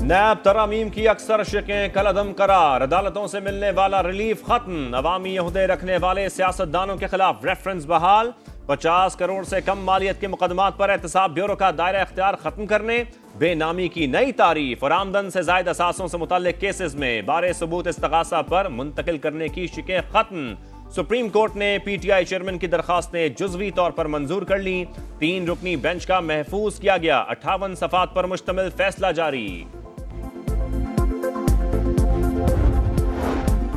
नैब तरामीम की अक्सर शिकें कलअदम करार, अदालतों से मिलने वाला रिलीफ खत्म, अवामी ओहदे रखने वाले सियासतदानों के खिलाफ रेफरेंस बहाल, 50 करोड़ से कम मालियत के मुकदमात पर एहतसाब ब्यूरो का दायरा इख्तियार खत्म करने, बेनामी की नई तारीफ और आमदन से जायद असासों से मुताल्लिक केसेस में बारे सबूत इस्तगासा पर मुंतकिल करने की शिकें खत्म। सुप्रीम कोर्ट ने पीटीआई चेयरमैन की दरखास्तें जुज़वी तौर पर मंजूर कर ली, 3 रुकनी बेंच का महफूज किया गया, 58 सफ़ात पर मुश्तमिल फैसला जारी।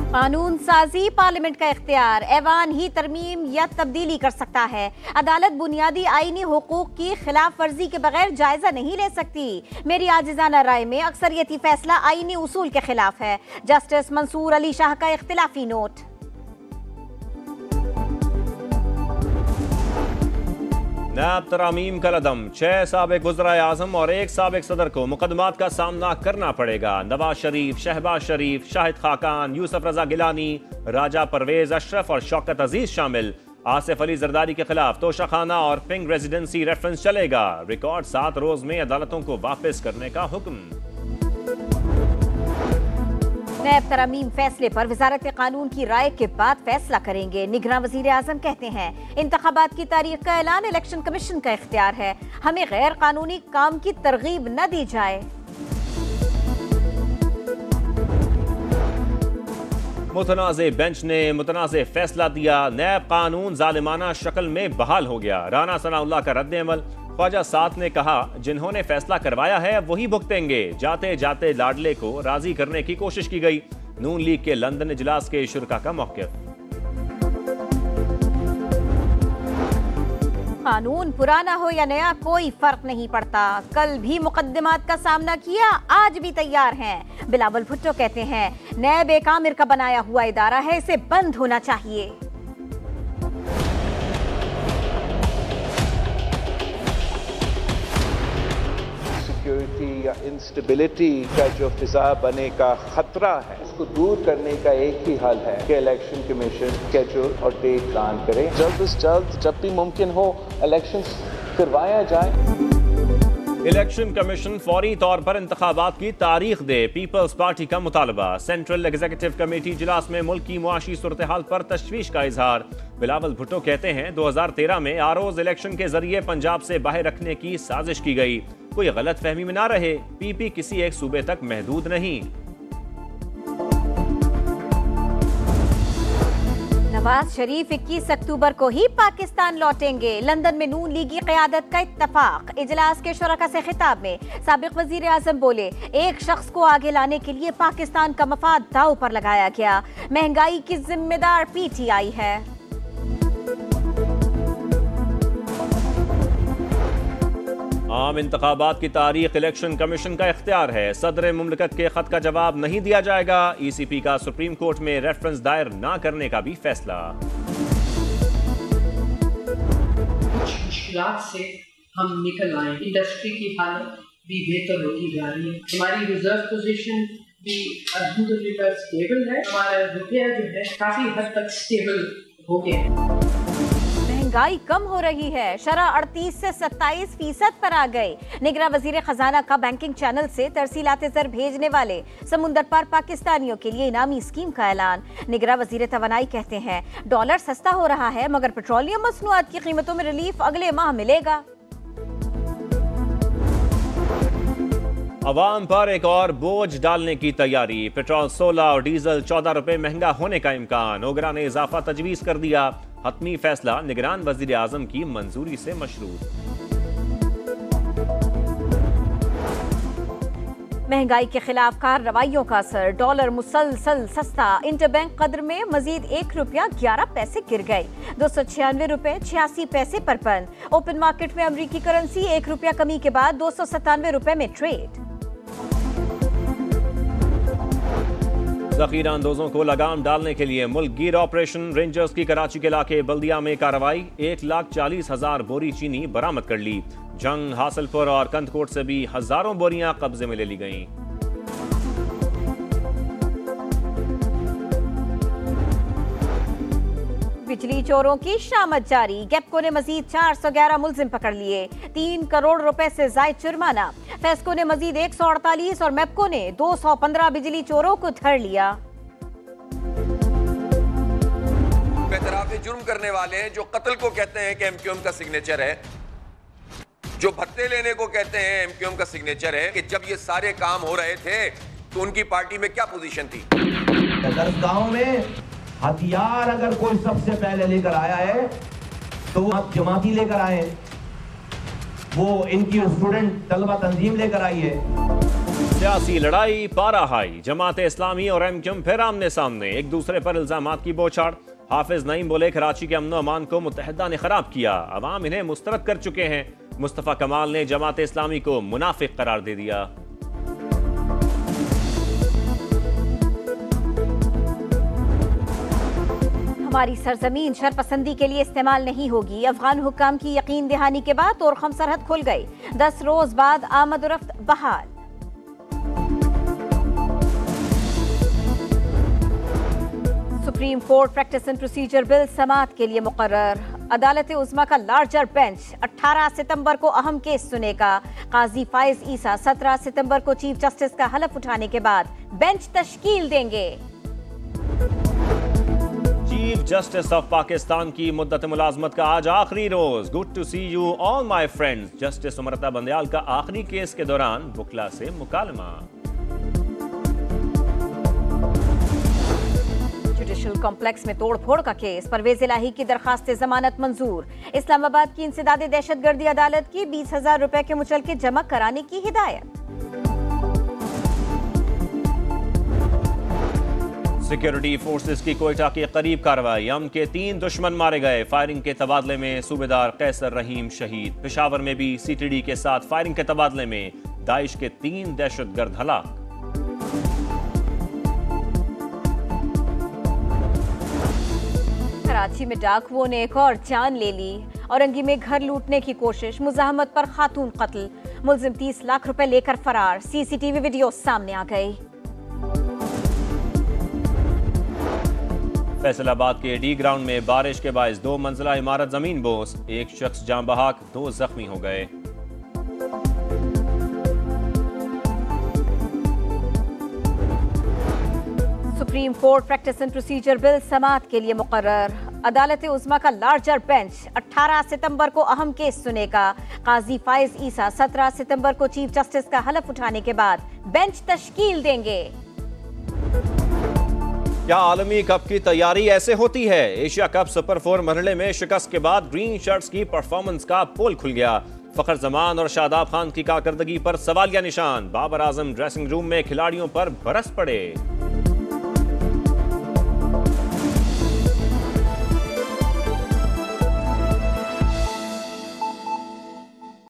कानून साजी पार्लियामेंट का इख्तियार, ऐवान ही तरमीम या तब्दीली कर सकता है। अदालत बुनियादी आईनी हुकूक की खिलाफ वर्जी के बगैर जायजा नहीं ले सकती। मेरी आजिजाना राय में अक्सरियती फैसला आईनी उसूल के खिलाफ है। जस्टिस मंसूर अली शाह का इख्तिलाफी नोट। नैब तरामीम कलअदम, 6 साबिक वज़राए आज़म और 1 साबिक सदर को मुकदमात का सामना करना पड़ेगा। नवाज शरीफ, शहबाज शरीफ, शाहिद खाकान, यूसुफ रजा गिलानी, राजा परवेज अशरफ और शौकत अजीज शामिल। आसिफ अली जरदारी के खिलाफ तोशाखाना और पिंक रेजिडेंसी रेफरेंस चलेगा। रिकॉर्ड 7 रोज में अदालतों को वापस करने का हुक्म। नैब तरामीम फैसले पर वजारत कानून की राय के बाद फैसला करेंगे। निगरान वजीर आजम कहते हैं इंतखाबात की तारीख का ऐलान इलेक्शन कमीशन का इख्तियार है, हमें गैर कानूनी काम की तरगीब न दी जाए। मुतनाज़े बेंच ने मुतनाज़े फैसला दिया, नैब कानून जालिमाना शक्ल में बहाल हो गया। राना सनाउल्लाह का रद्द-ए-अमल, ख्वाजा साद ने कहा जिन्होंने फैसला करवाया है वही भुगतेंगे। जाते जाते लाडले को राजी करने की कोशिश की गई। नून लीग के लंदन इजलास के शुरका का मौक़िफ़। कानून पुराना हो या नया कोई फर्क नहीं पड़ता। कल भी मुकदमात का सामना किया, आज भी तैयार हैं। बिलावल भुट्टो कहते हैं नैब एक आमिर का बनाया हुआ इदारा है, इसे बंद होना चाहिए। सिक्योरिटी या इंस्टेबिलिटी का जो फिजा बने का खतरा है, उसको दूर करने का एक ही हल है कि इलेक्शन कमीशन स्केड्यूल और डेट प्लान करे। जल्द से जल्द जब भी मुमकिन हो इलेक्शन करवाया जाए। इलेक्शन कमीशन फौरी तौर पर इंतखाबात की तारीख दे, पीपल्स पार्टी का मुतालबा। सेंट्रल एग्जीक्यूटिव कमेटी इजलास में मुल्क की मुआशी सूरत हाल पर तशवीश का इजहार। बिलावल भुट्टो कहते हैं 2013 में आरोज इलेक्शन के जरिए पंजाब से बाहर रखने की साजिश की गई। कोई गलत फहमी में ना रहे, पीपी किसी एक सूबे तक महदूद नहीं। नवाज शरीफ 21 अक्टूबर को ही पाकिस्तान लौटेंगे। लंदन में नून लीगी क़यादत का इत्तफाक। इजलास के शुरका से खिताब में साबिक वजीर आजम बोले एक शख्स को आगे लाने के लिए पाकिस्तान का मफाद दांव पर लगाया गया। महंगाई की जिम्मेदार पीटीआई है। आम इंतखाबात की तारीख इलेक्शन कमीशन का इख्तियार है। सदर मुमलिकत के खत का जवाब नहीं दिया जाएगा। ईसीपी का सुप्रीम कोर्ट में रेफरेंस दायर ना करने का भी फैसला। मुश्किलात से हम निकल आए, इंडस्ट्री की हालत भी बेहतर होती जा रही है, हमारी रिजर्व पोजीशन भी अल्हम्दुलिल्लाह स्टेबल है, हमारा रुपया जो है काफी हद तक स्टेबल हो गया है। महंगाई कम हो रही है, शरह 38 से 27% पर आ गई। निगरान वजीर खजाना का बैंकिंग चैनल से तरसीलात ज़र भेजने वाले समुंदर पार पाकिस्तानियों के लिए इनामी स्कीम का ऐलान। निगरान वजीर तवानाई कहते हैं डॉलर सस्ता हो रहा है मगर पेट्रोलियम मसनूआत की कीमतों में रिलीफ अगले माह मिलेगा। अवाम पर एक और बोझ डालने की तैयारी। पेट्रोल 16 और डीजल 14 रुपए महंगा होने का इम्कान। ओगरा ने इजाफा तजवीज कर दिया। हतमी फैसला निगरान वजीर आजम की मंजूरी से मशरूत। महंगाई के खिलाफ कार्रवाइयों का असर, डॉलर मुसलसल सस्ता। इंटरबैंक कदर में मजीद 1 रुपया 11 पैसे गिर गए, 296 रुपए 86 पैसे पर बंद। ओपन मार्केट में अमरीकी करेंसी 1 रुपया कमी के बाद 297 रुपए में ट्रेड। जखीरा अंदोजों को लगाम डालने के लिए मुल्क गिर ऑपरेशन। रेंजर्स की कराची के इलाके बल्दिया में कार्रवाई, 1,40,000 बोरी चीनी बरामद कर ली। जंग, हासिलपुर और कंदकोट से भी हजारों बोरियां कब्जे में ले ली गईं। बिजली चोरों की शामत जारी। गैपको ने मजीद 411 मुलजिम पकड़ लिए, 3 करोड़ रुपए से जायद जुर्माना। फेस्को ने मजीद 148 और मेप्को ने 215 बिजली चोरों को धर लिया। बेतराफी जुर्म करने वाले हैं, जो कत्ल को कहते हैं कि एमक्यूएम का सिग्नेचर है, जो भत्ते लेने को कहते हैं एमक्यूएम का सिग्नेचर है, कि जब ये सारे काम हो रहे थे तो उनकी पार्टी में क्या पोजीशन थी? अगर गांव में हथियार अगर कोई सबसे पहले लेकर आया है तो आप जमाती लेकर आए, वो इनकी स्टूडेंट तलबा तंजीम लेकर आई है। सियासी लड़ाई पारा हाई, जमात इस्लामी और एमक्यूएम फिर आमने सामने, एक दूसरे पर इल्जामात की बौछार। हाफिज नईम बोले कराची के अमन अमान को मुत्तहिदा ने खराब किया, अवाम इन्हें मुस्तरद कर चुके हैं। मुस्तफा कमाल ने जमात इस्लामी को मुनाफिक करार दे दिया। हमारी सरजमीन शरपसंदी के लिए इस्तेमाल नहीं होगी, अफगान हुक्काम की यकीन दहानी के बाद तोरखम सरहद खुल गई, 10 रोज बाद आमद-ओ-रफ्त बहाल। Supreme court practice and procedure bill समाअत के लिए मुकर्रर, अदालत उज़्मा का लार्जर बेंच 18 सितंबर को अहम केस सुनेगा। काजी फाइज ईसा 17 सितंबर को चीफ जस्टिस का हलफ उठाने के बाद बेंच तश्कील देंगे। चीफ जस्टिस ऑफ पाकिस्तान की मुद्दत मुलाजमत का आज आखिरी रोज। Good to see you all my friends. Justice Umar Ata Bandial का आखिरी केस के दौरान वकला से मुकालमा। जुडिशल कॉम्प्लेक्स में तोड़फोड़ का केस, परवेज इलाही की दरखास्त जमानत मंजूर। इस्लामाबाद की इंसदादी दहशतगर्दी अदालत की 20,000 रुपए के मुचलके जमा कराने की हिदायत। सिक्योरिटी फोर्सेस की कोयटा के करीब कार्रवाई, अमन के 3 दुश्मन मारे गए। फायरिंग के तबादले में सूबेदार कैसर रहीम शहीद। पेशावर में भी सीटीडी के साथ फायरिंग के तबादले में दाइश के 3 दहशतगर्द हलाक। कराची में डाकुओं ने एक और जान ले ली, औरंगी में घर लूटने की कोशिश, मुजाहमत पर खातून कत्ल, मुलजिम 30 लाख रुपए लेकर फरार। सीसीटीवी वीडियो सामने आ गई। फैसलाबाद के डी ग्राउंड में बारिश के बायस 2 मंजिला इमारत जमीन बोस, एक शख्स जान बहक, 2 जख्मी हो गए। Supreme court practice and procedure bill समाअत के लिए मुकर्रर, अदालत उज़्मा का लार्जर बेंच 18 सितंबर को अहम केस सुनेगा। काजी फाइज ईसा 17 सितंबर को चीफ जस्टिस का हलफ उठाने के बाद बेंच तश्कील देंगे। क्या आलमी कप की तैयारी ऐसे होती है? एशिया कप सुपर 4 मरहले में शिकस्त के बाद ग्रीन शर्ट्स की परफॉर्मेंस का पोल खुल गया। फखर जमान और शादाब खान की कारकर्दगी पर सवालिया निशान। बाबर आजम ड्रेसिंग रूम में खिलाड़ियों पर बरस पड़े।